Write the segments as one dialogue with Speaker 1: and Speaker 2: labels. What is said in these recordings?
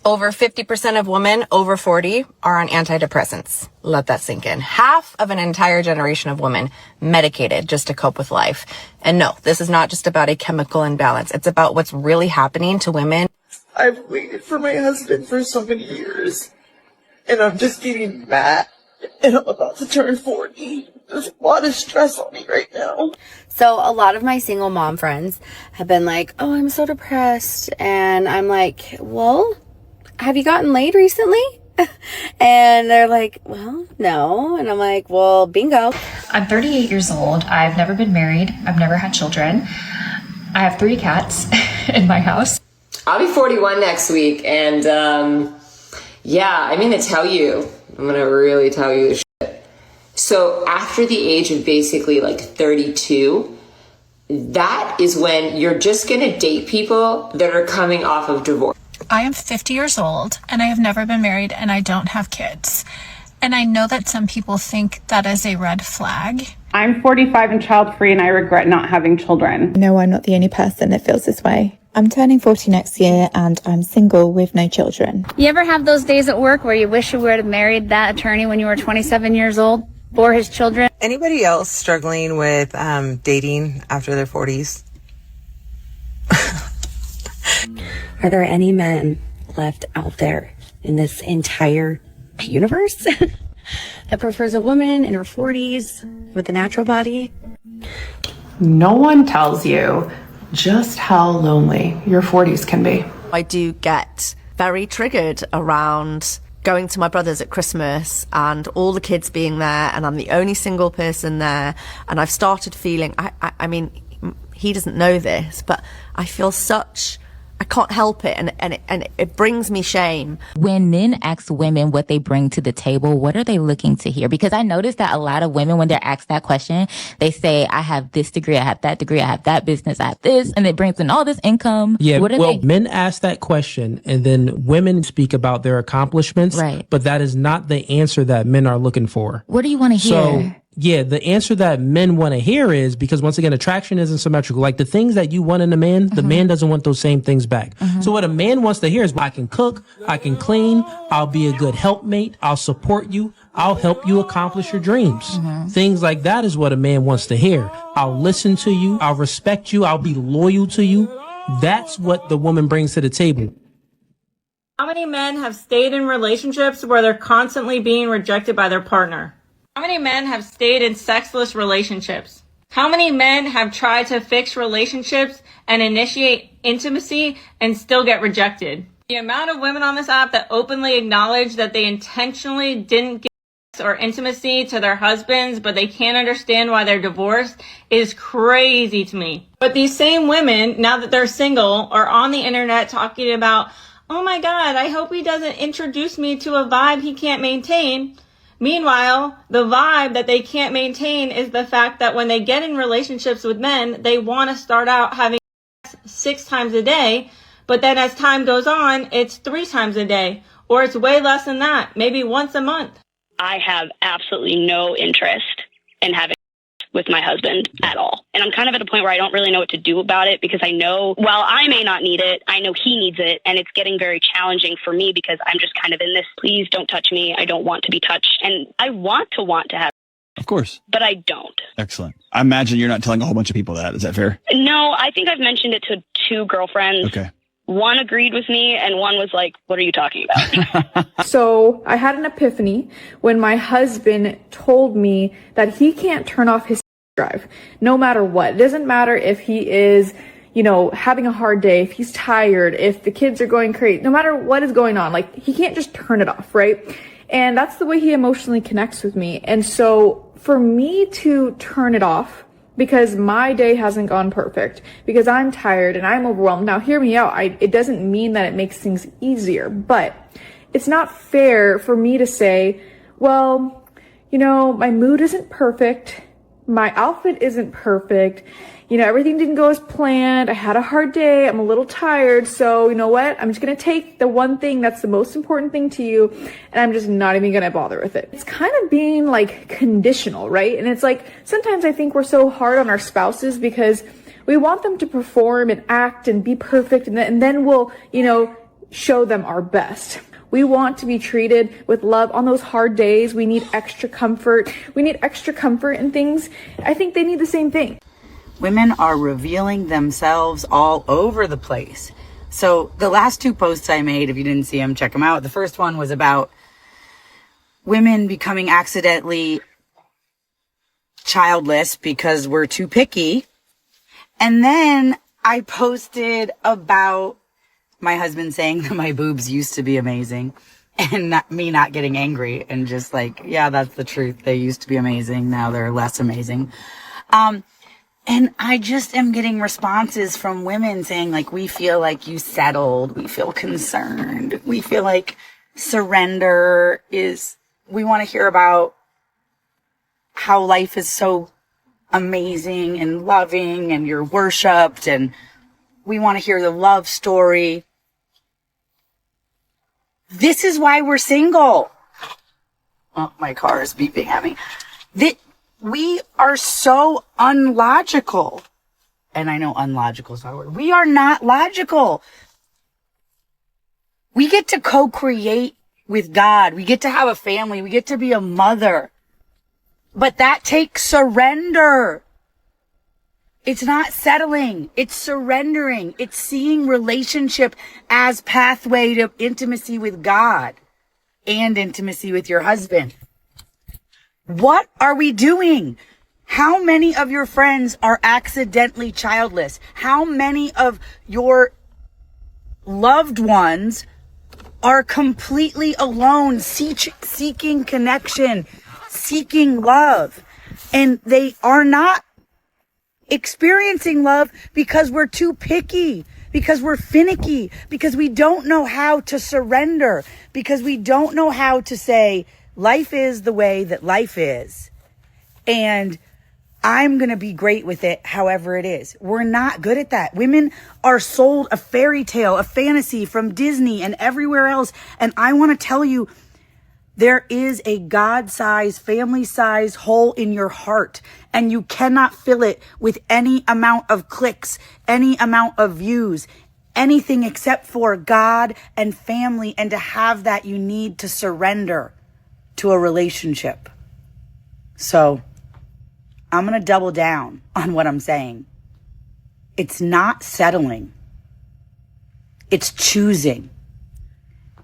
Speaker 1: Over 50% of women over 40 are on antidepressants. Let that sink in. Half of an entire generation of women medicated just to cope with life. And no, this is not just about a chemical imbalance. It's about what's really happening to women.
Speaker 2: I've waited for my husband for so many years, and I'm just getting mad, and I'm about to turn 40. There's a lot of stress on me right now.
Speaker 3: So a lot of my single mom friends have been like, oh, I'm so depressed. And I'm like, well, have you gotten laid recently? And they're like, well, no. And I'm like, well, bingo.
Speaker 4: I'm 38 years old. I've never been married. I've never had children. I have 3 cats in my house.
Speaker 5: I'll be 41 next week. And yeah, I'm going to tell you, I'm going to really tell you the shit. So after the age of basically like 32, that is when you're just going to date people that are coming off of divorce.
Speaker 6: I am 50 years old and I have never been married and I don't have kids. And I know that some people think that is a red flag.
Speaker 7: I'm 45 and child-free and I regret not having children.
Speaker 8: No, I'm not the only person that feels this way. I'm turning 40 next year and I'm single with no children.
Speaker 9: You ever have those days at work where you wish you would have married that attorney when you were 27 years old for his children?
Speaker 10: Anybody else struggling with dating after their 40s?
Speaker 11: Are there any men left out there in this entire universe that prefers a woman in her 40s with a natural body?
Speaker 7: No one tells you just how lonely your 40s can be.
Speaker 12: I do get very triggered around going to my brother's at Christmas and all the kids being there and I'm the only single person there, and I've started feeling, I mean, he doesn't know this, but I feel I can't help it, and it brings me shame.
Speaker 13: When men ask women what they bring to the table, what are they looking to hear? Because I noticed that a lot of women, when they're asked that question, they say, I have this degree, I have that degree, I have that business, I have this, and it brings in all this income.
Speaker 14: Yeah, men ask that question, and then women speak about their accomplishments,
Speaker 13: right?
Speaker 14: But that is not the answer that men are looking for.
Speaker 13: What do you want to hear?
Speaker 14: So, yeah, the answer that men want to hear is, because once again, attraction isn't symmetrical. Like the things that you want in a man, the man doesn't want those same things back. So what a man wants to hear is, I can cook, I can clean, I'll be a good helpmate, I'll support you, I'll help you accomplish your dreams. Things like that is what a man wants to hear. I'll listen to you, I'll respect you, I'll be loyal to you. That's what the woman brings to the table.
Speaker 15: How many men have stayed in relationships where they're constantly being rejected by their partner? How many men have stayed in sexless relationships? How many men have tried to fix relationships and initiate intimacy and still get rejected? The amount of women on this app that openly acknowledge that they intentionally didn't give sex or intimacy to their husbands, but they can't understand why they're divorced, is crazy to me. But these same women, now that they're single, are on the internet talking about, oh my God, I hope he doesn't introduce me to a vibe he can't maintain. Meanwhile, the vibe that they can't maintain is the fact that when they get in relationships with men, they want to start out having sex 6 times a day, but then as time goes on, it's 3 times a day, or it's way less than that, maybe once a month.
Speaker 16: I have absolutely no interest in having with my husband at all. And I'm kind of at a point where I don't really know what to do about it, because I know while I may not need it, I know he needs it. And it's getting very challenging for me because I'm just kind of in this, please don't touch me. I don't want to be touched. And I want to have.
Speaker 17: Of course.
Speaker 16: But I don't.
Speaker 17: Excellent. I imagine you're not telling a whole bunch of people that. Is that fair?
Speaker 16: No, I think I've mentioned it to 2 girlfriends.
Speaker 17: Okay.
Speaker 16: One agreed with me and one was like, what are you talking about?
Speaker 18: So I had an epiphany when my husband told me that he can't turn off his drive no matter what. It doesn't matter if he is, having a hard day, if he's tired, if the kids are going crazy, no matter what is going on, like he can't just turn it off, right? And that's the way he emotionally connects with me. And so for me to turn it off, because my day hasn't gone perfect, because I'm tired and I'm overwhelmed. Now, hear me out. It doesn't mean that it makes things easier, but it's not fair for me to say, well, my mood isn't perfect. My outfit isn't perfect. Everything didn't go as planned. I had a hard day. I'm a little tired. So you know what? I'm just going to take the one thing that's the most important thing to you, and I'm just not even going to bother with it. It's kind of being like conditional, right? And it's like, sometimes I think we're so hard on our spouses because we want them to perform and act and be perfect. And then we'll, show them our best. We want to be treated with love on those hard days. We need extra comfort. We need extra comfort in things. I think they need the same thing.
Speaker 19: Women are revealing themselves all over the place. So the last 2 posts I made, if you didn't see them, check them out. The first one was about women becoming accidentally childless because we're too picky. And then I posted about my husband saying that my boobs used to be amazing and me not getting angry and just like, yeah, that's the truth. They used to be amazing. Now they're less amazing. And I just am getting responses from women saying like, we feel like you settled. We feel concerned. We feel like surrender is, we want to hear about how life is so amazing and loving and you're worshiped, and we want to hear the love story. This is why we're single. Oh, my car is beeping at me. We are so unlogical. And I know unlogical is not a word. We are not logical. We get to co-create with God. We get to have a family. We get to be a mother. But that takes surrender. It's not settling. It's surrendering. It's seeing relationship as pathway to intimacy with God and intimacy with your husband. What are we doing? How many of your friends are accidentally childless? How many of your loved ones are completely alone, seeking connection, seeking love, and they are not experiencing love because we're too picky, because we're finicky, because we don't know how to surrender, because we don't know how to say, life is the way that life is, and I'm going to be great with it however it is. We're not good at that. Women are sold a fairy tale, a fantasy from Disney and everywhere else, and I want to tell you, there is a God-sized, family-sized hole in your heart, and you cannot fill it with any amount of clicks, any amount of views, anything except for God and family. And to have that, you need to surrender to a relationship. So I'm going to double down on what I'm saying. It's not settling. It's choosing.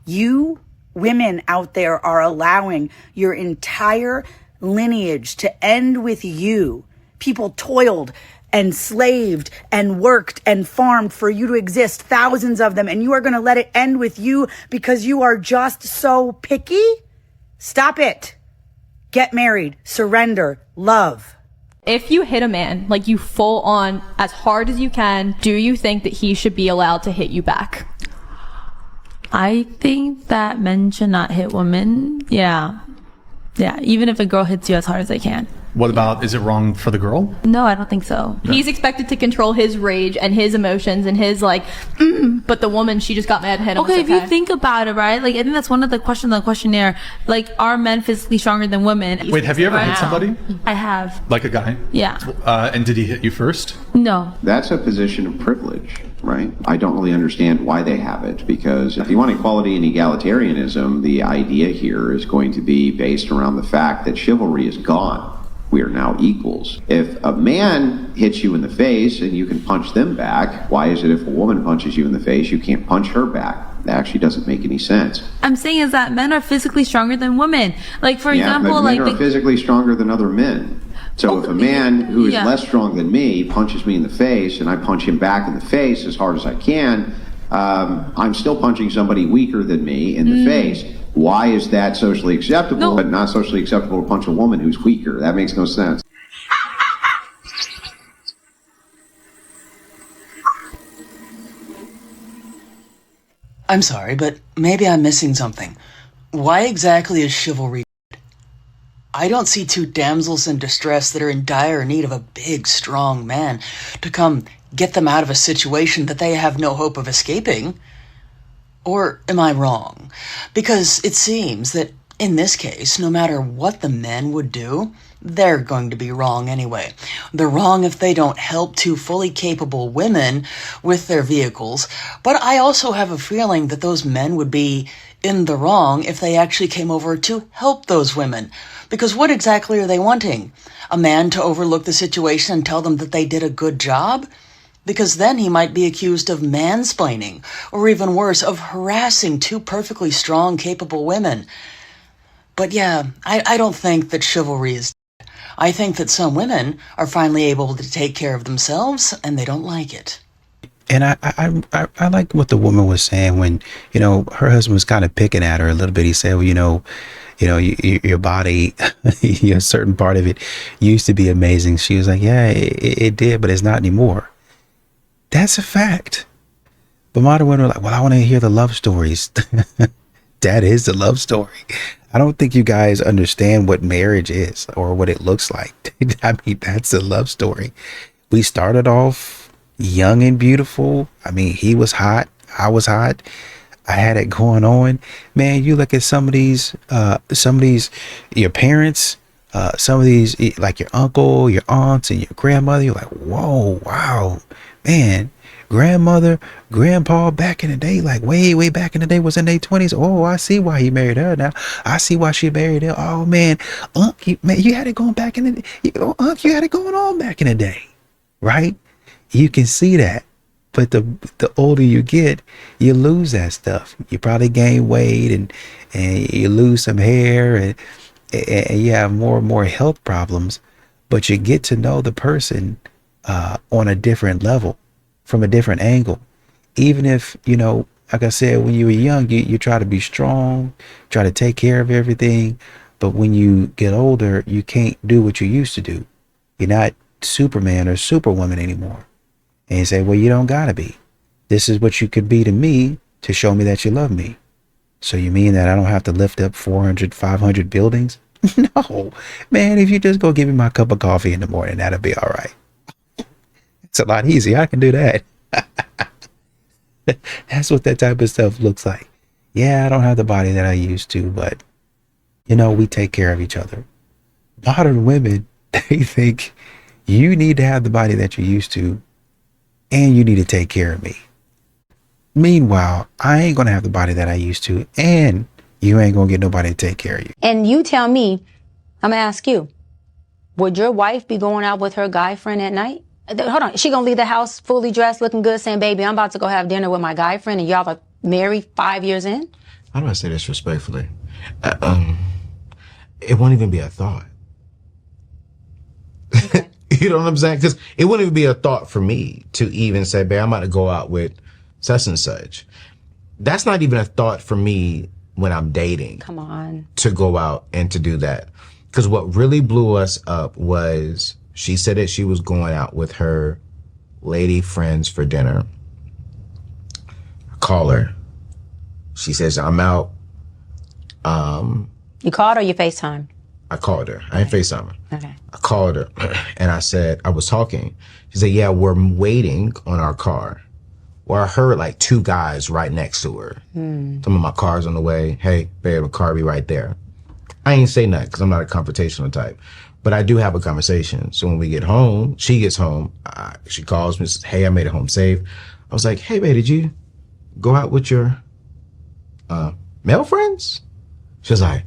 Speaker 19: You women out there are allowing your entire lineage to end with you. People toiled and slaved and worked and farmed for you to exist, thousands of them, and you are going to let it end with you because you are just so picky? Stop it. Get married, surrender, love.
Speaker 20: If you hit a man, like you full on as hard as you can, do you think that he should be allowed to hit you back?
Speaker 21: I think that men should not hit women. Yeah, even if a girl hits you as hard as they can.
Speaker 22: What about, is it wrong for the girl?
Speaker 21: No, I don't think so.
Speaker 20: He's expected to control his rage and his emotions and his like, but the woman, she just got mad and hit him.
Speaker 21: Okay, if you think about it, right? Like, I think that's one of the questions on the questionnaire. Like, are men physically stronger than women?
Speaker 22: Wait, have you ever hit somebody?
Speaker 21: I have.
Speaker 22: Like a guy?
Speaker 21: Yeah.
Speaker 22: And did he hit you first?
Speaker 21: No.
Speaker 23: That's a position of privilege, right? I don't really understand why they have it, because if you want equality and egalitarianism, the idea here is going to be based around the fact that chivalry is gone. We are now equals. If a man hits you in the face and you can punch them back, why is it if a woman punches you in the face, you can't punch her back? That actually doesn't make any sense.
Speaker 21: I'm saying is that men are physically stronger than women. Like, for example,
Speaker 23: but
Speaker 21: like
Speaker 23: men are physically stronger than other men. So if a man who is less strong than me punches me in the face and I punch him back in the face as hard as I can, I'm still punching somebody weaker than me in the face. Why is that socially acceptable, but not socially acceptable to punch a woman who's weaker? That makes no sense.
Speaker 24: I'm sorry, but maybe I'm missing something. Why exactly is chivalry good? I don't see two damsels in distress that are in dire need of a big, strong man to come get them out of a situation that they have no hope of escaping. Or am I wrong? Because it seems that In this case, no matter what the men would do, they're going to be wrong anyway. They're wrong if they don't help two fully capable women with their vehicles, but I also have a feeling that those men would be in the wrong if they actually came over to help those women. Because what exactly are they wanting? A man to overlook the situation and tell them that they did a good job? Because then he might be accused of mansplaining, or even worse, of harassing two perfectly strong, capable women. But yeah, I don't think that chivalry is dead. I think that some women are finally able to take care of themselves, and they don't like it.
Speaker 1: And I like what the woman was saying when, her husband was kind of picking at her a little bit. He said, well, your body, a certain part of it used to be amazing. She was like, yeah, it did, but it's not anymore. That's a fact. But modern women are like, well, I want to hear the love stories. That is the love story. I don't think you guys understand what marriage is or what it looks like. I mean, that's a love story. We started off young and beautiful. I mean, he was hot. I was hot. I had it going on. Man, you look at some of these, your parents, some of these, like your uncle, your aunts, and your grandmother, you're like, whoa, wow, man. Grandmother, grandpa back in the day, like way back in the day, was in their 20s. Oh, I see why he married her now. I see why she married him. Oh man, you had it going back in the day. You had it going on back in the day, right? You can see that. But the older you get, you lose that stuff. You probably gain weight and you lose some hair and you have more and more health problems. But you get to know the person on a different level, from a different angle. Even if, like I said, when you were young, you try to be strong, try to take care of everything. But when you get older, you can't do what you used to do. You're not Superman or Superwoman anymore. And you say, well, you don't gotta be. This is what you could be to me to show me that you love me. So you mean that I don't have to lift up 400, 500 buildings? No, man, if you just go give me my cup of coffee in the morning, that'll be all right. It's a lot easier. I can do that. That's what that type of stuff looks like. Yeah, I don't have the body that I used to, but we take care of each other. Modern women, they think you need to have the body that you used to, and you need to take care of me. Meanwhile, I ain't gonna have the body that I used to, and you ain't gonna get nobody to take care of you.
Speaker 2: And you tell me, I'm gonna ask you, would your wife be going out with her guy friend at night? Hold on, she gonna leave the house fully dressed, looking good, saying, baby, I'm about to go have dinner with my guy friend, and y'all are married 5 years in?
Speaker 3: How do I say this respectfully? It won't even be a thought. Okay. You know what I'm saying? Because it wouldn't even be a thought for me to even say, babe, I'm about to go out with such and such. That's not even a thought for me when I'm dating.
Speaker 2: Come on.
Speaker 3: To go out and to do that. Because what really blew us up was she said that she was going out with her lady friends for dinner. I call her. She says, I'm out.
Speaker 2: You called or you FaceTime?
Speaker 3: I called her. I ain't FaceTime her.
Speaker 2: Okay.
Speaker 3: I called her and I said, I was talking. She said, yeah, we're waiting on our car. Well, I heard like two guys right next to her. Some of my car's on the way. Hey, babe, a car be right there. I ain't say nothing because I'm not a confrontational type. But I do have a conversation. So when we get home, she gets home. She calls me and says, hey, I made it home safe. I was like, hey, babe, did you go out with your male friends? She was like,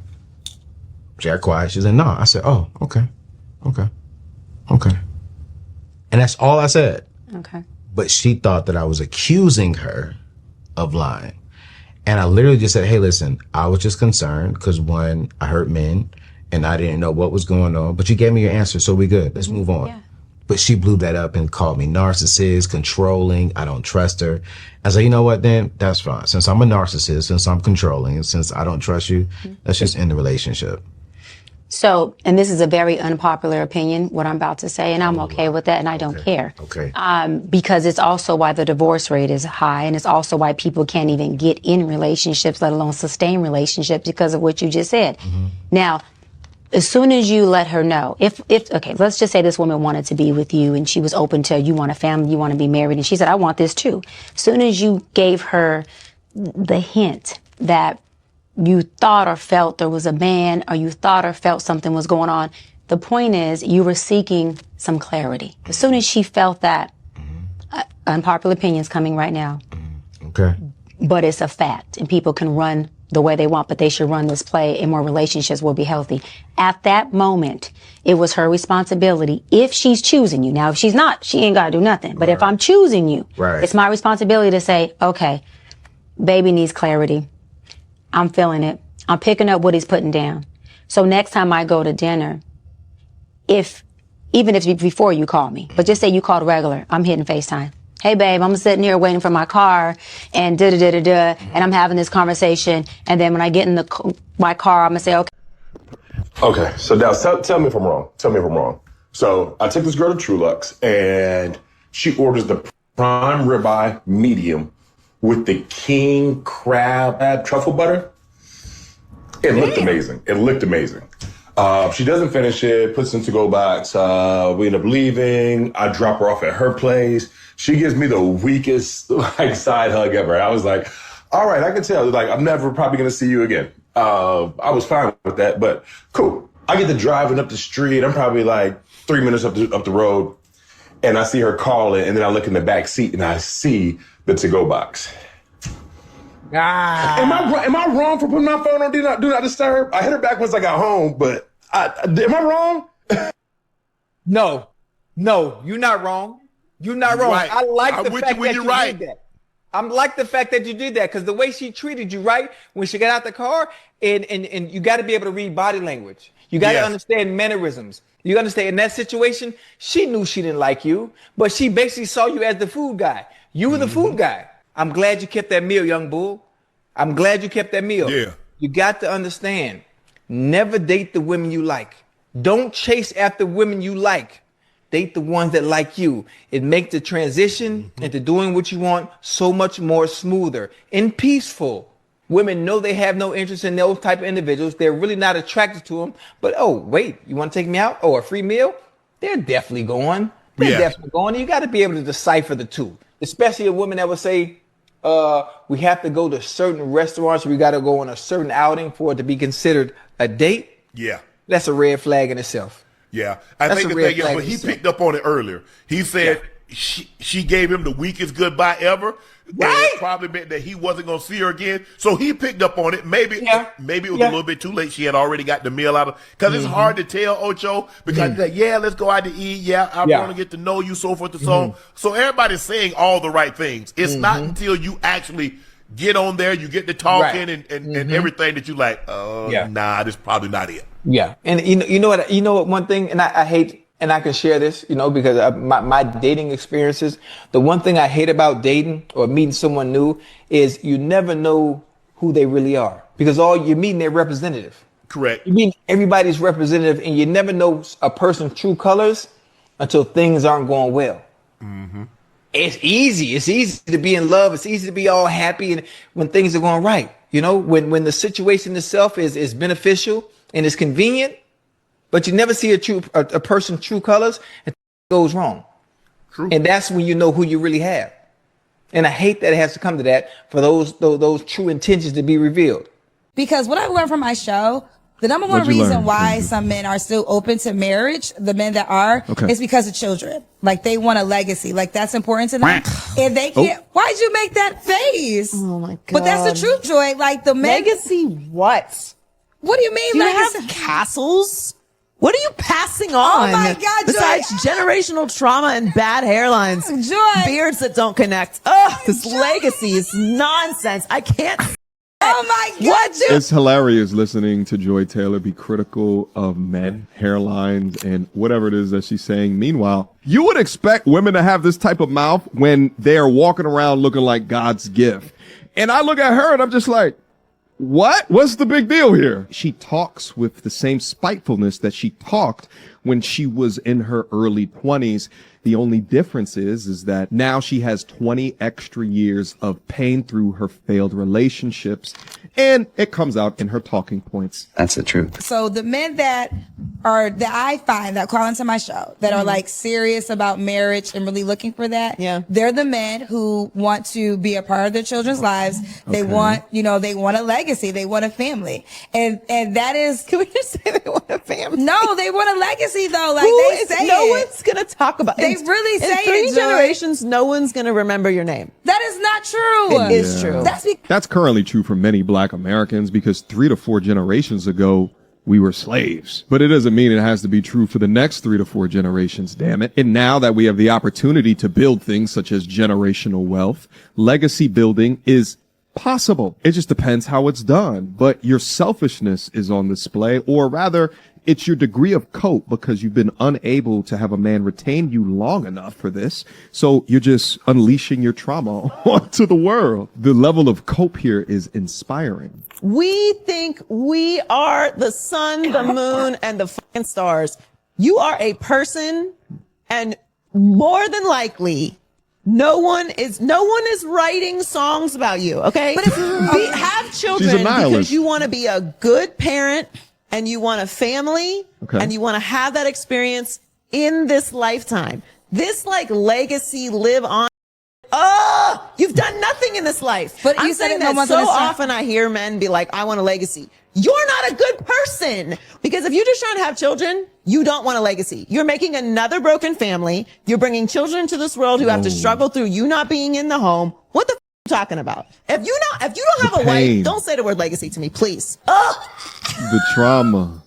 Speaker 3: she got quiet. She said, no. I said, oh, okay. And that's all I said.
Speaker 2: Okay.
Speaker 3: But she thought that I was accusing her of lying. And I literally just said, hey, listen, I was just concerned because one, I hurt men and I didn't know what was going on. But you gave me your answer, so we good. Let's move on. Yeah. But she blew that up and called me narcissist, controlling. I don't trust her. I said, you know what, then? That's fine. Since I'm a narcissist, since I'm controlling, and since I don't trust you, let's just end the relationship.
Speaker 2: So, and this is a very unpopular opinion, what I'm about to say, and I'm okay with that, and I don't care.
Speaker 3: Okay.
Speaker 2: Because it's also why the divorce rate is high, and it's also why people can't even get in relationships, let alone sustain relationships, because of what you just said. Now, as soon as you let her know, if okay, let's just say this woman wanted to be with you, and she was open to, you want a family, you want to be married, and she said, I want this too. As soon as you gave her the hint that you thought or felt there was a man, or you thought or felt something was going on. The point is, you were seeking some clarity. As soon as she felt that, unpopular opinions coming right now.
Speaker 3: Okay.
Speaker 2: But it's a fact, and people can run the way they want, but they should run this play, and more relationships will be healthy. At that moment, it was her responsibility, if she's choosing you. Now, if she's not, she ain't got to do nothing. But if I'm choosing you, it's my responsibility to say, okay, baby needs clarity. I'm feeling it. I'm picking up what he's putting down. So next time I go to dinner, even if before you call me, but just say you called regular, I'm hitting FaceTime. Hey babe, I'm sitting here waiting for my car and and I'm having this conversation. And then when I get in my car, I'm gonna say, okay.
Speaker 4: Okay, so now tell me if I'm wrong. Tell me if I'm wrong. So I take this girl to Trulux and she orders the prime ribeye medium with the king crab truffle butter. It looked amazing. It looked amazing. She doesn't finish it, puts it in to-go box. We end up leaving. I drop her off at her place. She gives me the weakest side hug ever. I was like, all right, I can tell. Like, I'm never probably going to see you again. I was fine with that, but cool. I get to driving up the street. I'm probably like 3 minutes up the road, and I see her calling, and then I look in the back seat, and I see the to-go box. Am I wrong for putting my phone on do not disturb? I hit her back once I got home, but am I wrong?
Speaker 5: No, you're not wrong. You're not wrong.
Speaker 6: Right.
Speaker 5: I like the fact that
Speaker 6: you're
Speaker 5: you
Speaker 6: right.
Speaker 5: did that. I like the fact that you did that because the way she treated you, right? When she got out the car, and you got to be able to read body language. You got to understand mannerisms. You understand in that situation, she knew she didn't like you, but she basically saw you as the food guy. You were the food guy. I'm glad you kept that meal, young bull. I'm glad you kept that meal.
Speaker 6: Yeah.
Speaker 5: You got to understand, never date the women you like. Don't chase after women you like. Date the ones that like you. It makes the transition into doing what you want so much more smoother and peaceful. Women know they have no interest in those type of individuals. They're really not attracted to them. But, oh, wait, you want to take me out? Oh, a free meal? They're definitely going. They're definitely going. You got to be able to decipher the two, especially a woman that would say, we have to go to certain restaurants. We got to go on a certain outing for it to be considered a date.
Speaker 6: Yeah.
Speaker 5: That's a red flag in itself.
Speaker 6: Yeah. I think the thing is, but he picked up on it earlier. He said she gave him the weakest goodbye ever. Right. It probably meant that he wasn't going to see her again. So he picked up on it. Maybe it was a little bit too late. She had already got the meal out of, because it's hard to tell, Ocho, because like, let's go out to eat. I want to get to know you, so forth and so on. So everybody's saying all the right things. It's not until you actually get on there, you get to talking and everything that you like, nah, this is probably not it.
Speaker 5: Yeah. And you know what, one thing, and I hate, and I can share this, because of my dating experiences, the one thing I hate about dating or meeting someone new is you never know who they really are, because all you're meeting their representative.
Speaker 6: Correct.
Speaker 5: You meet everybody's representative, and you never know a person's true colors until things aren't going well.
Speaker 6: Mm-hmm.
Speaker 5: It's easy to be in love. It's easy to be all happy and when things are going right. When the situation itself is beneficial and it's convenient, but you never see a person's true colors and it goes wrong.
Speaker 6: True.
Speaker 5: And that's when you know who you really have. And I hate that it has to come to that for those true intentions to be revealed.
Speaker 8: Because what I learned from my show, the number one reason why some men are still open to marriage, the men that are, is because of children. Like they want a legacy. Like that's important to them. And they can't. Why'd you make that face? Oh my God. But that's the truth, Joy. Like the men.
Speaker 10: Legacy what?
Speaker 8: What do you mean
Speaker 10: Do you
Speaker 8: legacy?
Speaker 10: have castles? What are you passing on?
Speaker 8: Oh my God, Joy.
Speaker 10: Besides generational trauma and bad hairlines,
Speaker 8: Joy.
Speaker 10: Beards that don't connect. Ugh, this legacy is nonsense. I can't.
Speaker 8: Oh my God.
Speaker 10: What?
Speaker 25: It's hilarious listening to Joy Taylor be critical of men, hairlines, and whatever it is that she's saying. Meanwhile, you would expect women to have this type of mouth when they are walking around looking like God's gift. And I look at her and I'm just like, what? What's the big deal here? She talks with the same spitefulness that she talked when she was in her early 20s. The only difference is that now she has 20 extra years of pain through her failed relationships, and it comes out in her talking points.
Speaker 26: That's the truth.
Speaker 8: So the men that are that I find that call into my show that are like serious about marriage and really looking for that.
Speaker 7: Yeah.
Speaker 8: They're the men who want to be a part of their children's lives. They want, they want a legacy. They want a family. And that is,
Speaker 7: can we just say they want a family?
Speaker 8: No, they want a legacy though. Like they say
Speaker 7: no
Speaker 8: it.
Speaker 7: one's going to talk about
Speaker 8: They really say
Speaker 7: in 3
Speaker 8: it, Joy.
Speaker 7: generations, no one's going to remember your name.
Speaker 8: That is not true.
Speaker 7: It is true.
Speaker 25: That's currently true for many black Americans because 3 to 4 generations ago, we were slaves. But it doesn't mean it has to be true for the next 3 to 4 generations, damn it. And now that we have the opportunity to build things such as generational wealth, legacy building is possible. It just depends how it's done. But your selfishness is on display, or rather, it's your degree of cope because you've been unable to have a man retain you long enough for this. So you're just unleashing your trauma onto the world. The level of cope here is inspiring.
Speaker 7: We think we are the sun, the moon, and the fucking stars. You are a person, and more than likely, no one is writing songs about you, okay? But if we have children because you want to be a good parent and you want a family and you want to have that experience in this lifetime. This like legacy live on. Oh, you've done nothing in this life. But I'm saying that so often I hear men be like, I want a legacy. You're not a good person because if you're just trying to have children, you don't want a legacy. You're making another broken family. You're bringing children into this world who have to struggle through you not being in the home. What the f- are you talking about? If you don't have a wife, don't say the word legacy to me, please.
Speaker 25: The trauma.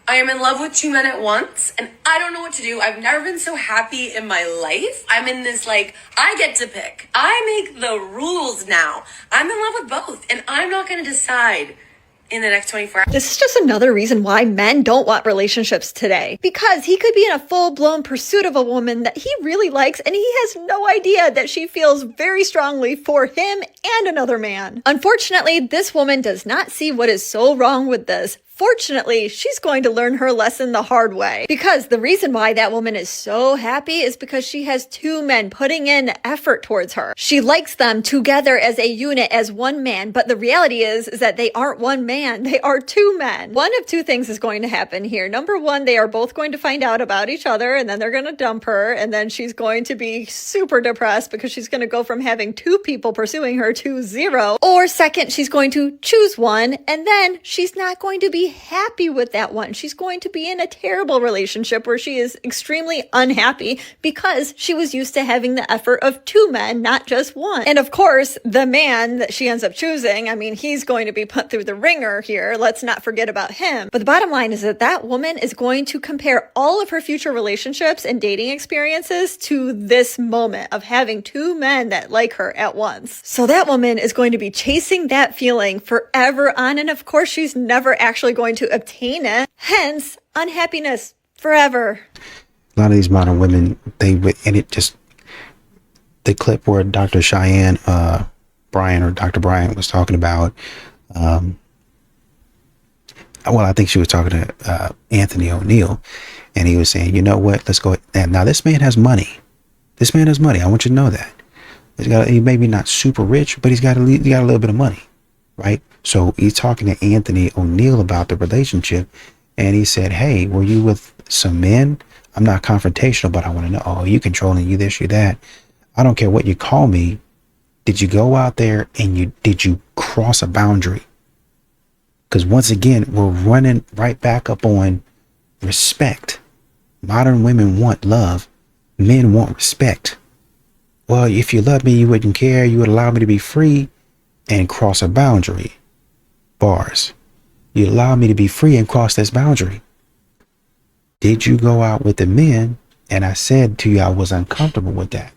Speaker 9: I am in love with 2 men at once, and I don't know what to do. I've never been so happy in my life. I'm in this, I get to pick. I make the rules now. I'm in love with both, and I'm not going to decide in the next 24 hours.
Speaker 11: This is just another reason why men don't want relationships today. Because he could be in a full-blown pursuit of a woman that he really likes, and he has no idea that she feels very strongly for him and another man. Unfortunately, this woman does not see what is so wrong with this. Fortunately, she's going to learn her lesson the hard way. Because the reason why that woman is so happy is because she has 2 men putting in effort towards her. She likes them together as a unit, as one man, but the reality is that they aren't one man, they are 2 men. One of 2 things is going to happen here. Number 1, they are both going to find out about each other, and then they're going to dump her, and then she's going to be super depressed because she's going to go from having 2 people pursuing her to 0. Or second, she's going to choose one, and then she's not going to be happy with that one. She's going to be in a terrible relationship where she is extremely unhappy because she was used to having the effort of 2 men, not just one. And of course, the man that she ends up choosing, he's going to be put through the ringer here. Let's not forget about him. But the bottom line is that that woman is going to compare all of her future relationships and dating experiences to this moment of having 2 men that like her at once. So that woman is going to be chasing that feeling forever on, and of course, she's never actually going to obtain it. Hence, unhappiness forever.
Speaker 1: A lot of these modern women, the clip where Dr. Cheyenne Bryant or Dr. Bryant was talking about, I think she was talking to Anthony O'Neill, and he was saying, you know what, let's go. Now this man has money. This man has money. I want you to know that. He may be not super rich, but he got a little bit of money, right? So he's talking to Anthony O'Neill about the relationship, and he said, hey, were you with some men? I'm not confrontational, but I want to know, oh, you controlling, you this, you that. I don't care what you call me. Did you go out there and did you cross a boundary? Because once again, we're running right back up on respect. Modern women want love. Men want respect. Well, if you love me, you wouldn't care. You would allow me to be free and cross a boundary. Bars. You allow me to be free and cross this boundary. Did you go out with the men? And I said to you, I was uncomfortable with that.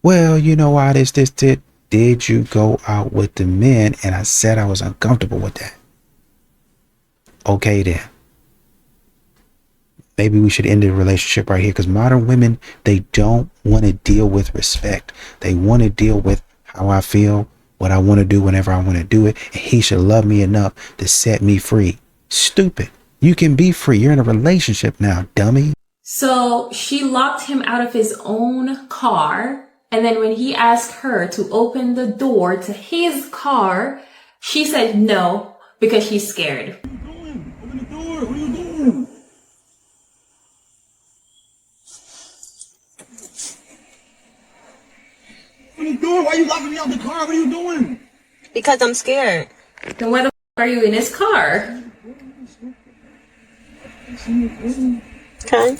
Speaker 1: Well, you know why this did. Did you go out with the men? And I said I was uncomfortable with that. Okay, then. Maybe we should end the relationship right here, because modern women, they don't want to deal with respect. They want to deal with how I feel, what I want to do whenever I want to do it, and he should love me enough to set me free. Stupid. You can be free. You're in a relationship now, dummy.
Speaker 12: So she locked him out of his own car, and then when he asked her to open the door to his car, she said no because she's scared.
Speaker 13: doing? Why you locking me out the car? What are you doing?
Speaker 14: Because I'm scared.
Speaker 12: Then why the f are you in his car?
Speaker 14: Okay.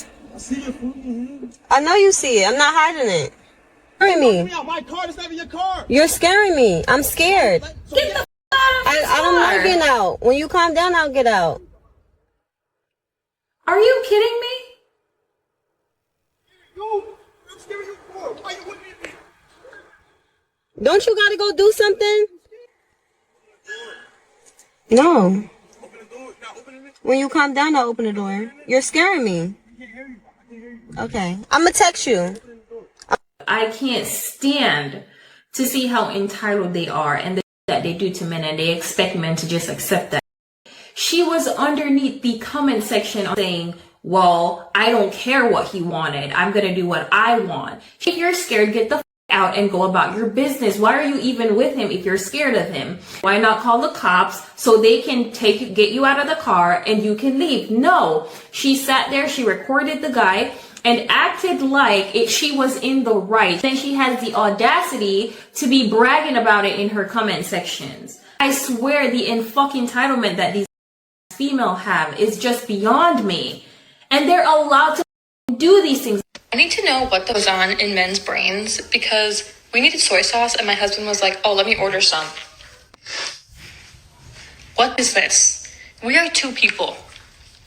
Speaker 14: I know you see it. I'm not hiding it. Scaring me.
Speaker 13: My car, that's not even your car.
Speaker 14: You're scaring me. I'm scared.
Speaker 12: Get the f out of his
Speaker 14: I don't
Speaker 12: car.
Speaker 14: mind getting out. When you calm down, I'll get out.
Speaker 12: Are you kidding me?
Speaker 14: Don't you gotta go do something? No. When you calm down, I'll open the door. You're scaring me. Okay. I'm gonna text you.
Speaker 12: I can't stand to see how entitled they are and the that they do to men, and they expect men to just accept that. She was underneath the comment section saying, well, I don't care what he wanted. I'm going to do what I want. If you're scared, get the f out and go about your business. Why are you even with him if you're scared of him? Why not call the cops so they can get you out of the car and you can leave? No, she sat there, she recorded the guy and acted like she was in the right. Then she has the audacity to be bragging about it in her comment sections. I swear the fucking entitlement that these females have is just beyond me. And they're allowed to do these things.
Speaker 15: I need to know what goes on in men's brains because we needed soy sauce and my husband was like, oh, let me order some. What is this? We are 2 people.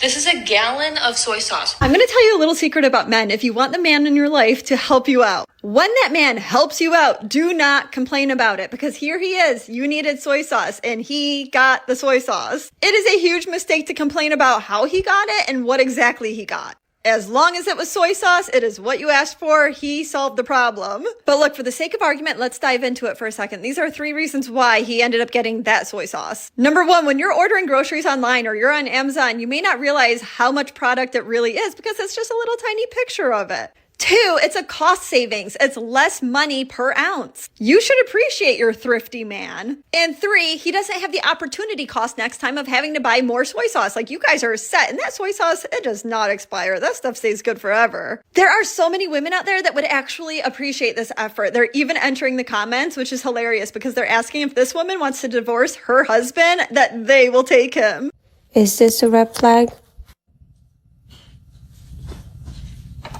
Speaker 15: This is a gallon of soy sauce.
Speaker 11: I'm going to tell you a little secret about men if you want the man in your life to help you out. When that man helps you out, do not complain about it because here he is. You needed soy sauce and he got the soy sauce. It is a huge mistake to complain about how he got it and what exactly he got. As long as it was soy sauce, it is what you asked for. He solved the problem. But look, for the sake of argument, let's dive into it for a second. These are 3 reasons why he ended up getting that soy sauce. Number 1, when you're ordering groceries online or you're on Amazon, you may not realize how much product it really is because it's just a little tiny picture of it. 2, it's a cost savings. It's less money per ounce. You should appreciate your thrifty man. And 3, he doesn't have the opportunity cost next time of having to buy more soy sauce. Like you guys are set, and that soy sauce, it does not expire. That stuff stays good forever. There are so many women out there that would actually appreciate this effort. They're even entering the comments, which is hilarious because they're asking if this woman wants to divorce her husband, that they will take him.
Speaker 14: Is this a red flag?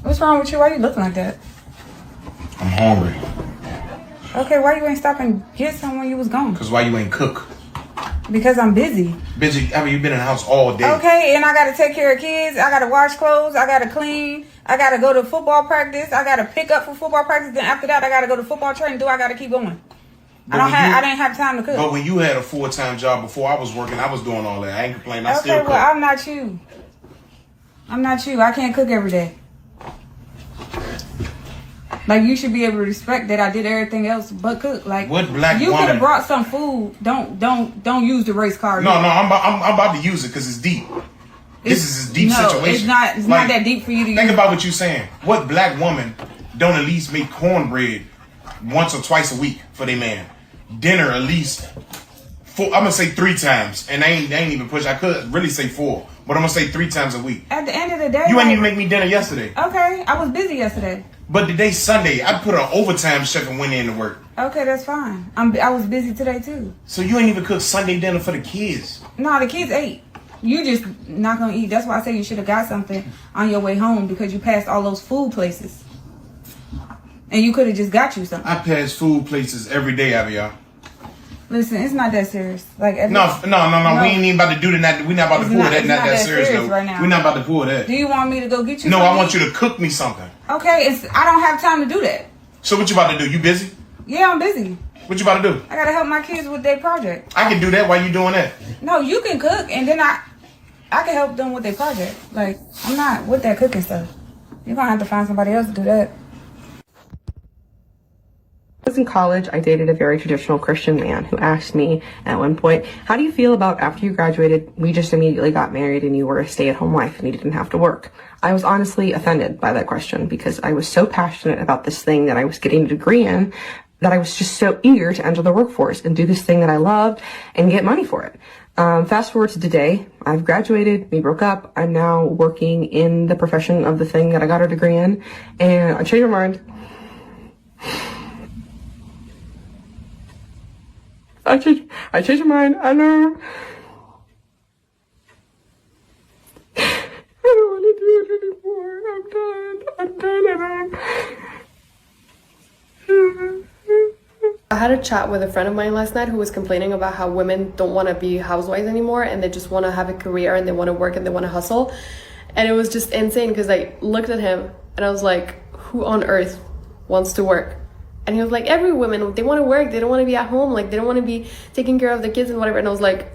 Speaker 16: What's wrong with you? Why you looking like that?
Speaker 3: I'm hungry.
Speaker 16: Okay, why you ain't stop and get some when you was gone?
Speaker 3: Cause why you ain't cook?
Speaker 16: Because I'm busy.
Speaker 3: Busy? I mean, you been in the house all day.
Speaker 16: Okay, and I gotta take care of kids. I gotta wash clothes. I gotta clean. I gotta go to football practice. I gotta pick up for football practice. Then after that, I gotta go to football training. I gotta keep going. I didn't have time to cook.
Speaker 3: But when you had a full-time job before I was working, I was doing all that. I ain't complaining. I still cook.
Speaker 16: Okay, well, I'm not you. I'm not you. I can't cook every day. Like, you should be able to respect that I did everything else but cook. Like,
Speaker 3: what black
Speaker 16: you
Speaker 3: woman?
Speaker 16: could have brought some food. Don't use the race car.
Speaker 3: No, I'm about to use it because it's deep. This is a deep situation.
Speaker 16: It's not that deep for you to use.
Speaker 3: Think about what you're saying. What black woman don't at least make cornbread once or twice a week for their man? Dinner at least 4. I'm gonna say 3 times, and I ain't even push. I could really say 4, but I'm gonna say 3 times a week.
Speaker 16: At the end of the day,
Speaker 3: you ain't even make me dinner yesterday.
Speaker 16: Okay, I was busy yesterday.
Speaker 3: But today's Sunday. I put an overtime shift and went in to work.
Speaker 16: Okay, that's fine. I was busy today too.
Speaker 3: So you ain't even cook Sunday dinner for the kids?
Speaker 16: No, the kids ate. You just not gonna eat. That's why I say you should have got something on your way home because you passed all those food places, and you could have just got you something.
Speaker 3: I pass food places every day, Avia.
Speaker 16: Listen, it's not that serious. Like
Speaker 3: no. We ain't even about to do that. We not about to pull that. Not that serious though.
Speaker 16: Right now.
Speaker 3: We not about to pull that.
Speaker 16: Do you want me to go get you?
Speaker 3: No,
Speaker 16: something?
Speaker 3: I want you to cook me something.
Speaker 16: Okay, I don't have time to do that.
Speaker 3: So what you about to do? You busy?
Speaker 16: Yeah, I'm busy.
Speaker 3: What you about to do?
Speaker 16: I gotta help my kids with their project.
Speaker 3: I can do that while you doing that.
Speaker 16: No, you can cook, and then I can help them with their project. Like, I'm not with that cooking stuff. You're gonna have to find somebody else to do that.
Speaker 17: I was in college, I dated a very traditional Christian man who asked me at one point, how do you feel about after you graduated, we just immediately got married and you were a stay-at-home wife and you didn't have to work? I was honestly offended by that question because I was so passionate about this thing that I was getting a degree in that I was just so eager to enter the workforce and do this thing that I loved and get money for it. Fast forward to today, I've graduated, we broke up, I'm now working in the profession of the thing that I got a degree in, and I changed my mind. I changed my mind. I learned. I don't want to do it anymore. I'm done.
Speaker 18: I had a chat with a friend of mine last night who was complaining about how women don't want to be housewives anymore and they just want to have a career and they want to work and they want to hustle. And it was just insane because I looked at him and I was like, who on earth wants to work? And he was like, every woman, they want to work. They don't want to be at home. Like, they don't want to be taking care of the kids and whatever. And I was like,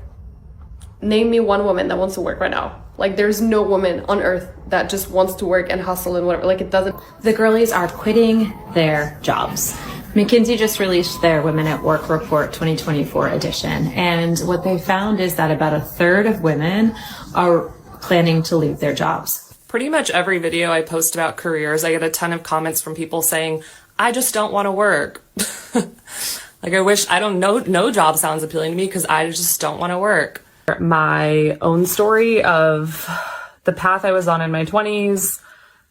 Speaker 18: name me one woman that wants to work right now. Like, there's no woman on earth that just wants to work and hustle and whatever. Like, it doesn't.
Speaker 19: The girlies are quitting their jobs. McKinsey just released their Women at Work Report 2024 edition. And what they found is that about a third of women are planning to leave their jobs.
Speaker 20: Pretty much every video I post about careers, I get a ton of comments from people saying, I just don't want to work. Like, I wish, I don't know, no job sounds appealing to me because I just don't want to work. My own story of the path I was on in my 20s,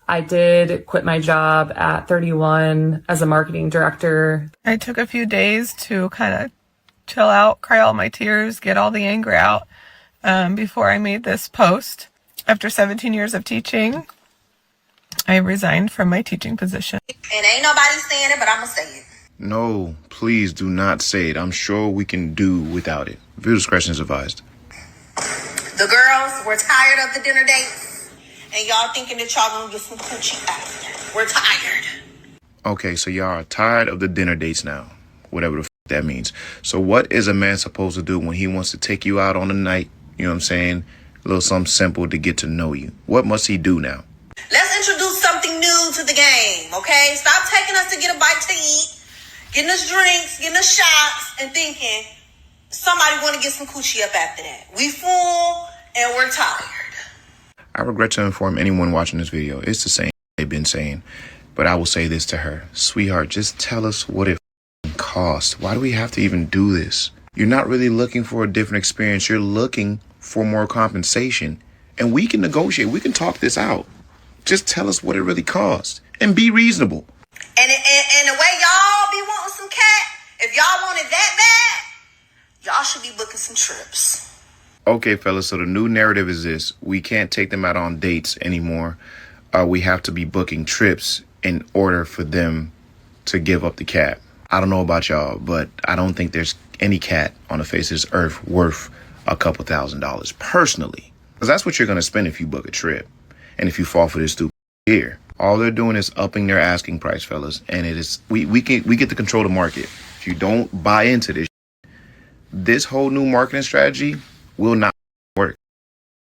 Speaker 20: I did quit my job at 31 as a marketing director.
Speaker 21: I took a few days to kind of chill out, cry all my tears, get all the anger out before I made this post. After 17 years of teaching, I resigned from my teaching position.
Speaker 14: And ain't nobody saying it, but I'm going to say it.
Speaker 3: No, please do not say it. I'm sure we can do without it. Viewer discretion is advised.
Speaker 14: The girls, we're tired of the dinner dates, and y'all thinking that y'all going to get some coochie after. We're tired.
Speaker 3: Okay, so y'all are tired of the dinner dates now, whatever the that means. So what is a man supposed to do when he wants to take you out on a night, you know what I'm saying, a little something simple to get to know you? What must he do now?
Speaker 14: Let's introduce something new to the game, okay? Stop taking us to get a bite to eat, getting us drinks, getting us shots, and thinking somebody want to get some coochie up after that. We full and we're tired.
Speaker 3: I regret to inform anyone watching this video, it's the same they've been saying, but I will say this to her. Sweetheart, just tell us what it costs. Why do we have to even do this? You're not really looking for a different experience. You're looking for more compensation, and we can negotiate. We can talk this out. Just tell us what it really costs and be reasonable.
Speaker 14: And the way y'all be wanting some cat, if y'all want it that bad, y'all should be booking some trips.
Speaker 3: Okay, fellas, so the new narrative is this. We can't take them out on dates anymore. We have to be booking trips in order for them to give up the cat. I don't know about y'all, but I don't think there's any cat on the face of this earth worth a couple $1,000s personally. Because that's what you're going to spend if you book a trip. And if you fall for this stupid here, all they're doing is upping their asking price, fellas. And it is we get to control the market. If you don't buy into this whole new marketing strategy will not work.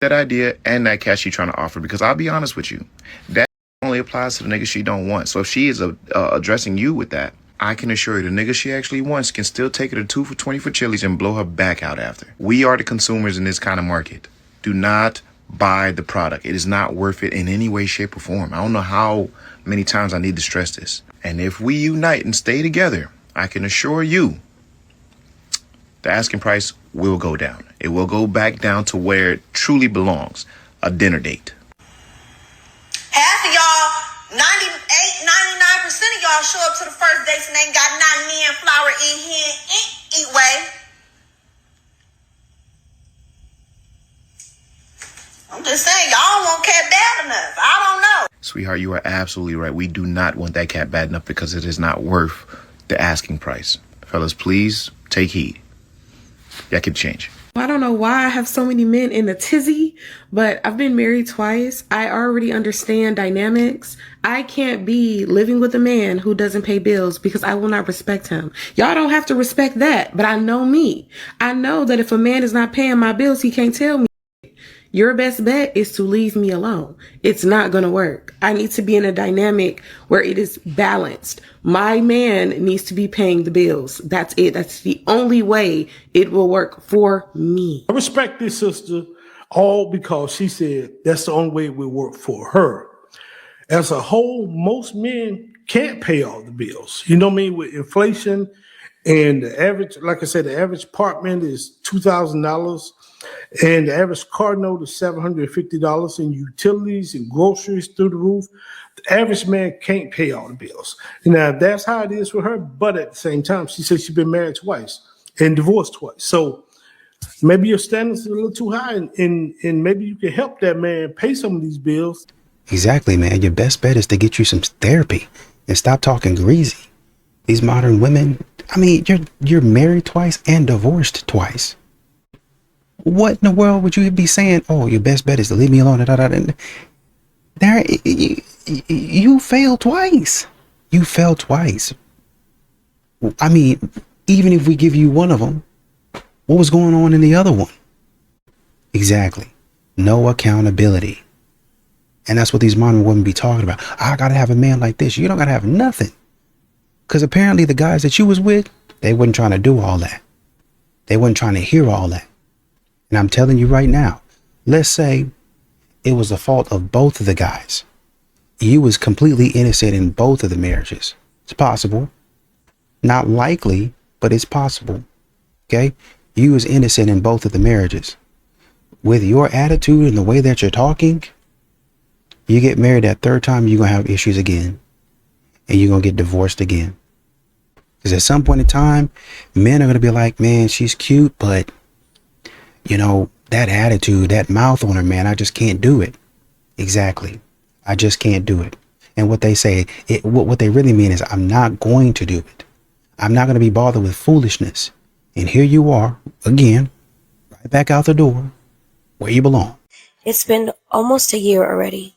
Speaker 3: That idea and that cash she's trying to offer, because I'll be honest with you, that only applies to the nigga she don't want. So if she is addressing you with that, I can assure you the nigga she actually wants can still take her to 2 for $20 for Chili's and blow her back out after. We are the consumers in this kind of market. Do not buy the product. It is not worth it in any way, shape, or form. I don't know how many times I need to stress this. And if we unite and stay together, I can assure you the asking price will go down. It will go back down to where it truly belongs, a dinner date.
Speaker 14: Half of y'all, 98, 99% of y'all show up to the first dates and ain't got nothing in flour in here, eat way. I'm just saying, y'all want cat bad enough. I don't know.
Speaker 3: Sweetheart, you are absolutely right. We do not want that cat bad enough because it is not worth the asking price. Fellas, please take heed. Y'all keep change.
Speaker 22: I don't know why I have so many men in a tizzy, but I've been married twice. I already understand dynamics. I can't be living with a man who doesn't pay bills because I will not respect him. Y'all don't have to respect that, but I know me. I know that if a man is not paying my bills, he can't tell me. Your best bet is to leave me alone. It's not going to work. I need to be in a dynamic where it is balanced. My man needs to be paying the bills. That's it. That's the only way it will work for me.
Speaker 13: I respect this sister all because she said that's the only way it will work for her. As a whole, most men can't pay all the bills. You know what I mean? With inflation and the average, like I said, the average apartment is $2,000. And the average car note is $750 in utilities and groceries through the roof. The average man can't pay all the bills. Now, that's how it is for her. But at the same time, she said she's been married twice. and divorced twice. So maybe your standards are a little too high, and maybe you can help that man pay some of these bills.
Speaker 1: Exactly, man. Your best bet is to get you some therapy and stop talking greasy. These modern women, I mean, you're married twice and divorced twice. What in the world would you be saying? Oh, your best bet is to leave me alone. There, you failed twice. You failed twice. I mean, even if we give you one of them, what was going on in the other one? Exactly. No accountability. And that's what these modern women be talking about. I gotta have a man like this. You don't gotta have nothing. Because apparently the guys that you was with, they wasn't trying to do all that. They wasn't trying to hear all that. And I'm telling you right now, let's say it was the fault of both of the guys. You was completely innocent in both of the marriages. It's possible. Not likely, but it's possible. Okay? You was innocent in both of the marriages. With your attitude and the way that you're talking, you get married that third time, you're going to have issues again. And you're going to get divorced again. Because at some point in time, men are going to be like, man, she's cute, but, you know, that attitude, that mouth on her, man, I just can't do it. Exactly. I just can't do it. And what they say, what they really mean is, I'm not going to do it. I'm not going to be bothered with foolishness. And here you are, again, right back out the door, where you belong.
Speaker 2: It's been almost a year already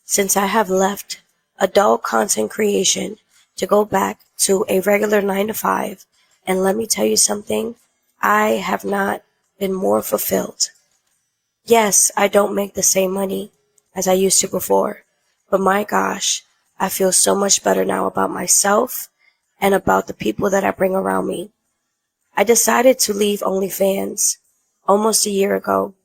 Speaker 2: since I have left adult content creation to go back to a regular 9-to-5. And let me tell you something, I have not been more fulfilled. Yes, I don't make the same money as I used to before, but my gosh, I feel so much better now about myself and about the people that I bring around me. I decided to leave OnlyFans almost a year ago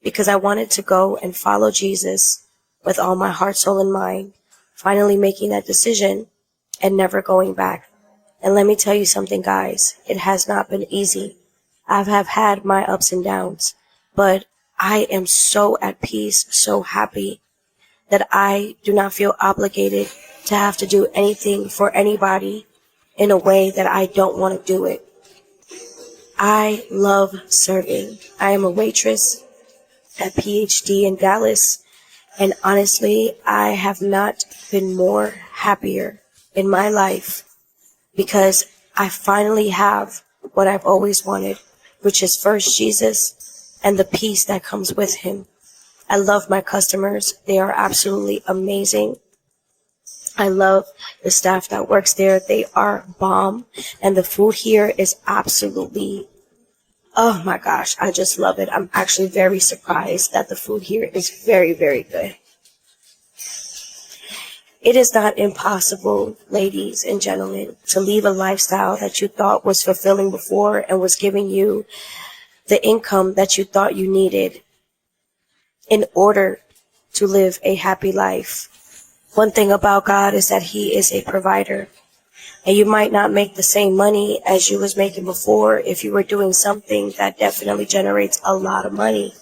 Speaker 2: because I wanted to go and follow Jesus with all my heart, soul, and mind, finally making that decision and never going back. And let me tell you something, guys, it has not been easy. I have had my ups and downs, but I am so at peace, so happy that I do not feel obligated to have to do anything for anybody in a way that I don't want to do it. I love serving. I am a waitress at PhD in Dallas, and honestly, I have not been more happier in my life because I finally have what I've always wanted, which is first Jesus and the peace that comes with him. I love my customers. They are absolutely amazing. I love the staff that works there. They are bomb. And the food here is absolutely, oh my gosh, I just love it. I'm actually very surprised that the food here is very, very good. It is not impossible, ladies and gentlemen, to leave a lifestyle that you thought was fulfilling before and was giving you the income that you thought you needed in order to live a happy life. One thing about God is that he is a provider. And you might not make the same money as you was making before if you were doing something that definitely generates a lot of money,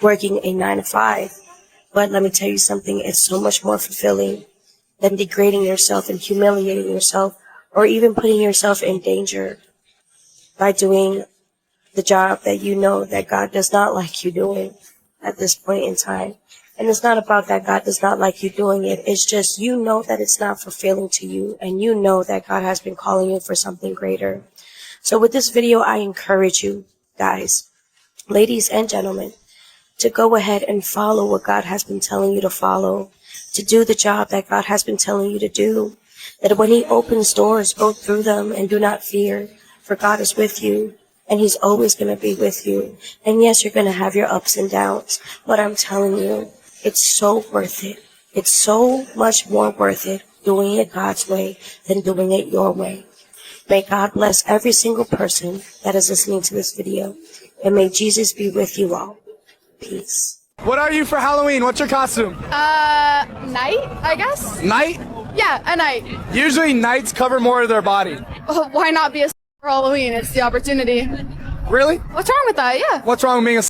Speaker 2: working a 9-to-5. But let me tell you something, it's so much more fulfilling than degrading yourself and humiliating yourself or even putting yourself in danger by doing the job that you know that God does not like you doing at this point in time. And it's not about that God does not like you doing it. It's just you know that it's not fulfilling to you and you know that God has been calling you for something greater. So with this video, I encourage you guys, ladies and gentlemen, to go ahead and follow what God has been telling you to follow, to do the job that God has been telling you to do, that when he opens doors, go through them and do not fear, for God is with you and he's always going to be with you. And yes, you're going to have your ups and downs, but I'm telling you, it's so worth it. It's so much more worth it doing it God's way than doing it your way. May God bless every single person that is listening to this video, and may Jesus be with you all. Peace.
Speaker 4: What are you for Halloween? What's your costume?
Speaker 6: Night, I guess.
Speaker 4: Night?
Speaker 6: Yeah, a night.
Speaker 4: Usually knights cover more of their body.
Speaker 6: Well, why not be a for Halloween? It's the opportunity.
Speaker 4: Really?
Speaker 6: What's wrong with that? Yeah.
Speaker 4: What's wrong with being a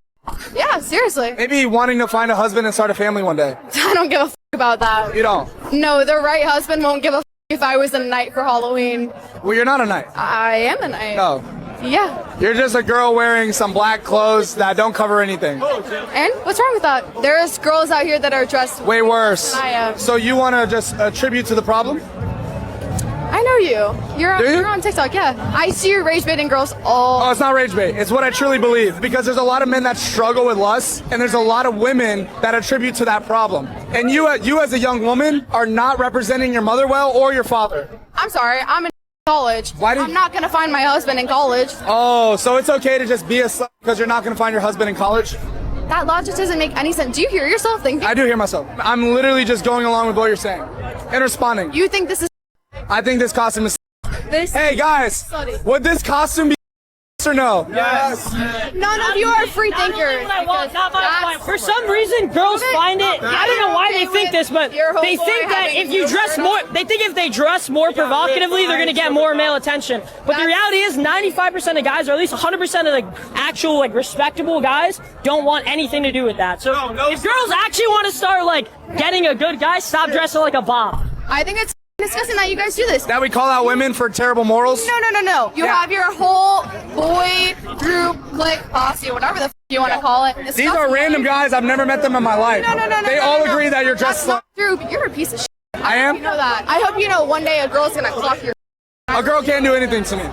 Speaker 6: Yeah, seriously.
Speaker 4: Maybe wanting to find a husband and start a family one day.
Speaker 6: I don't give a about that.
Speaker 4: You don't?
Speaker 6: No, the right husband won't give a if I was a knight for Halloween.
Speaker 4: Well, you're not a knight.
Speaker 6: I am a knight.
Speaker 4: No.
Speaker 18: Yeah.
Speaker 4: You're just a girl wearing some black clothes that don't cover anything.
Speaker 18: And what's wrong with that? There's girls out here that are dressed
Speaker 4: Way worse.
Speaker 18: than I am.
Speaker 4: So you want to just attribute to the problem?
Speaker 18: I know you. You're on TikTok, yeah. I see you rage baiting girls all.
Speaker 4: Oh, it's not rage bait. It's what I truly believe. Because there's a lot of men that struggle with lust, and there's a lot of women that attribute to that problem. And you as a young woman are not representing your mother well or your father.
Speaker 18: I'm sorry, I'm in college. I'm not gonna find my husband in college.
Speaker 4: Oh, so it's okay to just be a slut because you're not going to find your husband in college?
Speaker 18: That logic doesn't make any sense. Do you hear yourself thinking?
Speaker 4: I do hear myself. I'm literally just going along with what you're saying and responding.
Speaker 18: You think this is?
Speaker 4: I think this costume is.
Speaker 18: This.
Speaker 4: Hey guys, would this costume be or no?
Speaker 18: Yes. None of you are free thinkers.
Speaker 5: For some reason, girls find it. I don't know why they think this, but they think that if you dress more, they think if they dress more provocatively, they're gonna get more male attention. But the reality is, 95% of guys, or at least 100% of the actual like respectable guys, don't want anything to do with that. So if girls actually want to start like getting a good guy, stop dressing like a bomb.
Speaker 18: I think it's disgusting that you guys do this.
Speaker 4: That we call out women for terrible morals?
Speaker 18: No. You have your whole boy group, clique, posse, whatever the you want to call it.
Speaker 4: These are random guys. I've never met them in my life.
Speaker 18: No.
Speaker 4: They all agree that you're dressed
Speaker 18: That's not true. You're a piece of shit.
Speaker 4: I am?
Speaker 18: You know that. I hope you know one day a girl's gonna clock your.
Speaker 4: A girl can't do anything to me.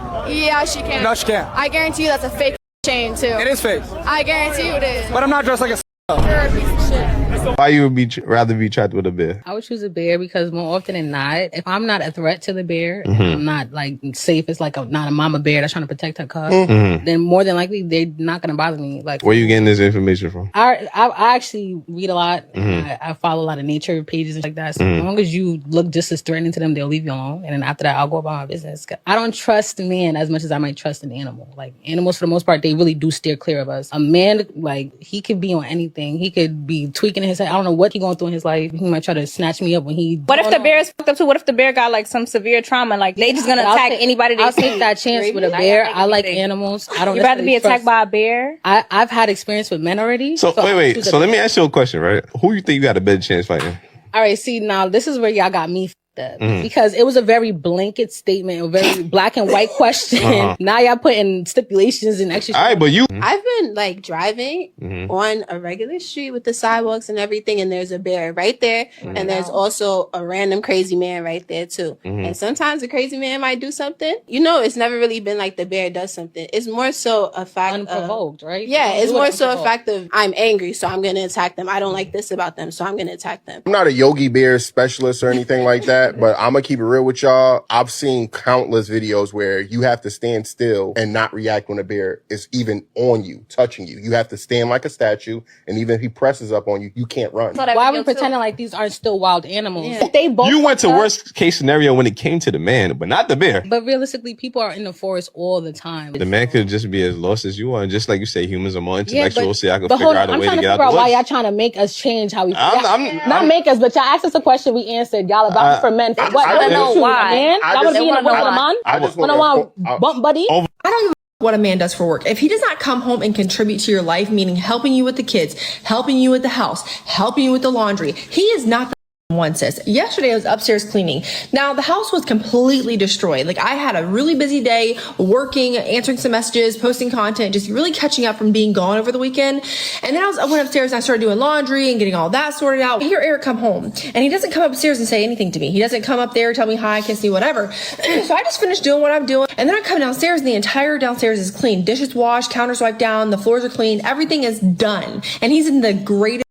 Speaker 18: Yeah, she can.
Speaker 4: No, she can't.
Speaker 18: I guarantee you that's a fake chain too.
Speaker 4: It is fake.
Speaker 18: I guarantee you it is.
Speaker 4: But I'm not dressed like a
Speaker 18: You're a piece of shit.
Speaker 8: Why you would rather be trapped with a bear?
Speaker 10: I would choose a bear because more often than not, if I'm not a threat to the bear,
Speaker 8: Mhm.
Speaker 10: I'm not like safe. It's like not a mama bear that's trying to protect her cub.
Speaker 8: Mhm.
Speaker 10: Then more than likely they're not gonna bother me. Like
Speaker 8: Where you getting this information from?
Speaker 10: I actually read a lot.
Speaker 8: Mhm.
Speaker 10: I follow a lot of nature pages and like that. So
Speaker 8: Mhm.
Speaker 10: as long as you look just as threatening to them, they'll leave you alone. And then after that, I'll go about my business. I don't trust men as much as I might trust an animal. Like animals, for the most part, they really do steer clear of us. A man, like he could be on anything. He could be tweaking in his head. I don't know what he going through in his life. He might try to snatch me up when he.
Speaker 23: What if the bear is fucked up too? What if the bear got like some severe trauma? Like they just gonna attack anybody they
Speaker 10: I'll
Speaker 23: see?
Speaker 10: take that chance with a bear. I like animals. I don't.
Speaker 23: You'd rather be
Speaker 10: necessarily
Speaker 23: attacked by a bear?
Speaker 10: I've had experience with men already.
Speaker 8: So
Speaker 10: I
Speaker 8: wait.
Speaker 10: choose a
Speaker 8: So let me
Speaker 10: bear.
Speaker 8: ask you a question, right? Who you think you got a better chance fighting?
Speaker 10: All right, see now this is where y'all got me fucked up
Speaker 8: Mhm.
Speaker 10: because it was a very blanket statement, a very black and white question.
Speaker 8: Uh-huh.
Speaker 10: Now y'all putting stipulations and extra.
Speaker 8: All right, but you.
Speaker 24: I've been like driving
Speaker 8: Mhm.
Speaker 24: on a regular street with the sidewalks and everything, and there's a bear right there,
Speaker 8: Mhm.
Speaker 24: and there's also a random crazy man right there too.
Speaker 8: Mhm.
Speaker 24: And sometimes the crazy man might do something. You know, it's never really been like the bear does something. It's more so a fact
Speaker 10: unprovoked, right?
Speaker 24: Yeah,
Speaker 10: They
Speaker 24: it's
Speaker 10: do it
Speaker 24: more so a
Speaker 10: unprovoked.
Speaker 24: fact of I'm angry, so I'm gonna attack them. I don't like this about them, so I'm gonna attack them.
Speaker 26: I'm not a Yogi Bear specialist or anything like that, but I'm gonna keep it real with y'all. I've seen countless videos where you have to stand still and not react when a bear is even on you, touching you. You have to stand like a statue, and even if he presses up on you, you can't run.
Speaker 10: Why are we pretending like these aren't still wild animals? If they both
Speaker 8: You went to
Speaker 10: fucked up-
Speaker 8: worst case scenario when it came to the man, but not the bear.
Speaker 10: But realistically, people are in the forest all the time.
Speaker 8: The man could just be as lost as you are, and just like you say, humans are more intellectual, so I can
Speaker 10: but
Speaker 8: figure
Speaker 10: hold
Speaker 8: out
Speaker 10: on,
Speaker 8: a
Speaker 10: I'm
Speaker 8: way
Speaker 10: trying
Speaker 8: to
Speaker 10: to
Speaker 8: get
Speaker 10: figure
Speaker 8: out
Speaker 10: out
Speaker 8: the
Speaker 10: why
Speaker 8: woods.
Speaker 10: y'all trying to make us change how we.
Speaker 8: I'm-
Speaker 10: not make us, but y'all asked us a question. We answered. Y'all about for men. What?
Speaker 24: I don't know why.
Speaker 10: Man,
Speaker 24: I
Speaker 10: y'all
Speaker 24: just
Speaker 10: would be in a
Speaker 24: wanna know
Speaker 10: woman,
Speaker 24: why.
Speaker 10: man.
Speaker 24: I just
Speaker 10: Wanna
Speaker 24: wanna-
Speaker 10: want bump buddy?
Speaker 27: I don't give a what a man does for work. If he does not come home and contribute to your life, meaning helping you with the kids, helping you with the house, helping you with the laundry, he is not the one, sis. Yesterday I was upstairs cleaning. Now the house was completely destroyed. Like I had a really busy day working, answering some messages, posting content, just really catching up from being gone over the weekend. And then I went upstairs and I started doing laundry and getting all that sorted out. I hear Eric come home and he doesn't come upstairs and say anything to me. He doesn't come up there, tell me hi, kiss me, whatever. So I just finished doing what I'm doing. And then I come downstairs and the entire downstairs is clean. Dishes washed, counters wiped down, the floors are clean, everything is done. And he's in the greatest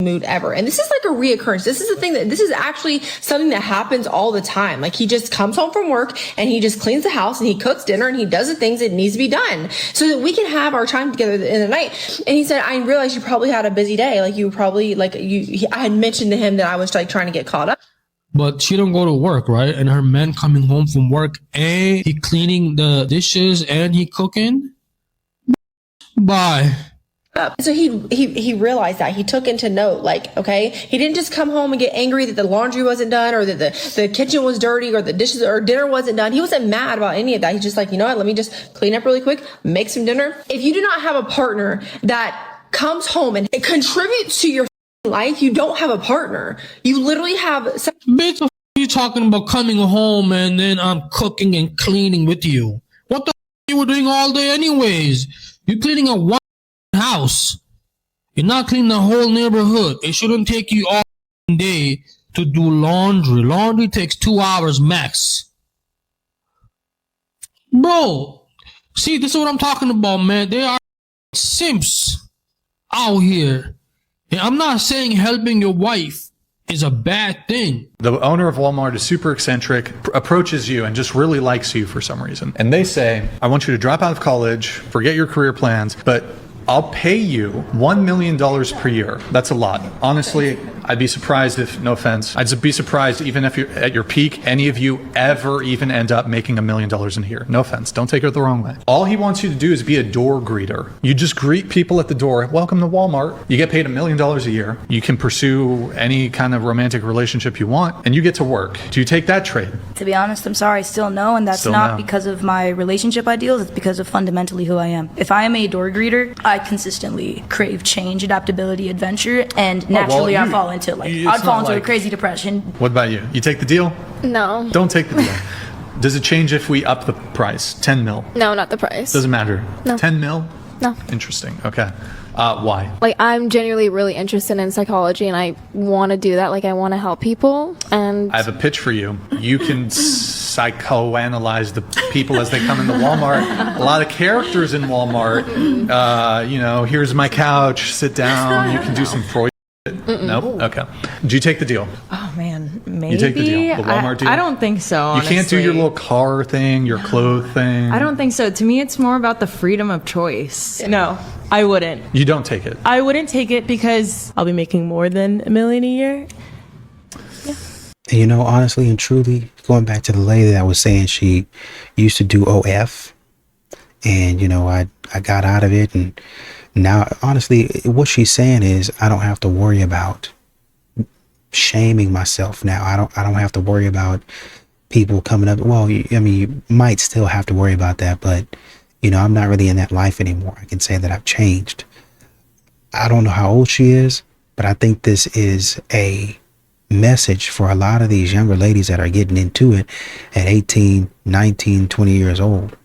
Speaker 27: mood ever. And this is like a reoccurrence. This is the thing this is actually something that happens all the time. Like he just comes home from work and he just cleans the house and he cooks dinner and he does the things that needs to be done so that we can have our time together in the night. And he said, I realized you probably had a busy day. Like you probably I had mentioned to him that I was like trying to get caught up.
Speaker 28: But she don't go to work, right? And her man coming home from work and he cleaning the dishes and he cooking. Bye.
Speaker 27: So he realized that he took into note, like, okay, he didn't just come home and get angry that the laundry wasn't done or that the kitchen was dirty or the dishes or dinner wasn't done. He wasn't mad about any of that. He's just like, you know what? Let me just clean up really quick, make some dinner. If you do not have a partner that comes home and it contributes to your life, you don't have a partner. You literally have some
Speaker 28: Bitch, what you talking about coming home and then I'm cooking and cleaning with you? What the you were doing all day anyways. You're cleaning a one house. You're not cleaning the whole neighborhood. It shouldn't take you all day to do laundry. Laundry takes 2 hours max. Bro, see, this is what I'm talking about, man. They are simps out here. And I'm not saying helping your wife is a bad thing.
Speaker 7: The owner of Walmart is super eccentric, approaches you and just really likes you for some reason. And they say, I want you to drop out of college, forget your career plans, but I'll pay you $1 million per year. That's a lot. Honestly, I'd be surprised if, no offense, I'd be surprised even if you're at your peak, any of you ever even end up making $1 million in a year. No offense, don't take it the wrong way. All he wants you to do is be a door greeter. You just greet people at the door. Welcome to Walmart. You get paid $1 million a year. You can pursue any kind of romantic relationship you want, and you get to work. Do you take that trade?
Speaker 9: To be honest, I'm sorry, still no, and that's
Speaker 7: Still
Speaker 9: not
Speaker 7: no.
Speaker 9: because of my relationship ideals, it's because of fundamentally who I am. If I am a door greeter, I consistently crave change, adaptability, adventure, and naturally I fall into I'd fall into a crazy depression.
Speaker 7: What about you? You take the deal?
Speaker 6: No.
Speaker 7: Don't take the deal. Does it change if we up the price? 10 mil?
Speaker 6: No, not the price.
Speaker 7: Doesn't matter.
Speaker 6: No.
Speaker 7: 10 mil?
Speaker 6: No.
Speaker 7: Interesting. Okay. Why?
Speaker 6: Like, I'm genuinely really interested in psychology, and I want to do that. Like, I want to help people, and
Speaker 7: I have a pitch for you. You can psychoanalyze the people as they come into Walmart. A lot of characters in Walmart. Here's my couch. Sit down. You can do some Freud. Nope. Okay. Do you take the deal?
Speaker 11: Oh man, maybe.
Speaker 7: You take the deal. The Walmart deal.
Speaker 11: I don't think so. Honestly.
Speaker 7: You can't do your little car thing, your clothes thing.
Speaker 11: I don't think so. To me, it's more about the freedom of choice. No, I wouldn't.
Speaker 7: You don't take it.
Speaker 11: I wouldn't take it because I'll be making more than $1 million a year.
Speaker 1: And honestly and truly, going back to the lady that was saying she used to do OF, and I got out of it, and now honestly what she's saying is I don't have to worry about shaming myself now. I don't have to worry about people coming up. Well, you might still have to worry about that, but I'm not really in that life anymore. I can say that I've changed. I don't know how old she is, but I think this is a message for a lot of these younger ladies that are getting into it at 18, 19, 20 years old.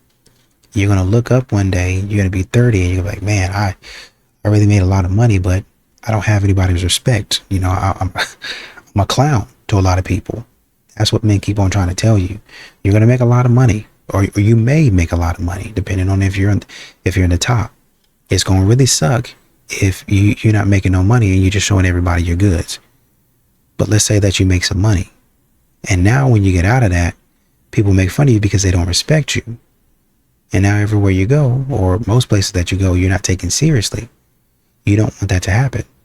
Speaker 1: You're going to look up one day, you're going to be 30, and you're like, man, I really made a lot of money, but I don't have anybody's respect. I'm a clown to a lot of people. That's what men keep on trying to tell you. You're going to make a lot of money, or you may make a lot of money, depending on if you're in the top. It's going to really suck if you're not making no money and you're just showing everybody your goods. But let's say that you make some money. And now when you get out of that, people make fun of you because they don't respect you. And now everywhere you go, or most places that you go, you're not taken seriously. You don't want that to happen.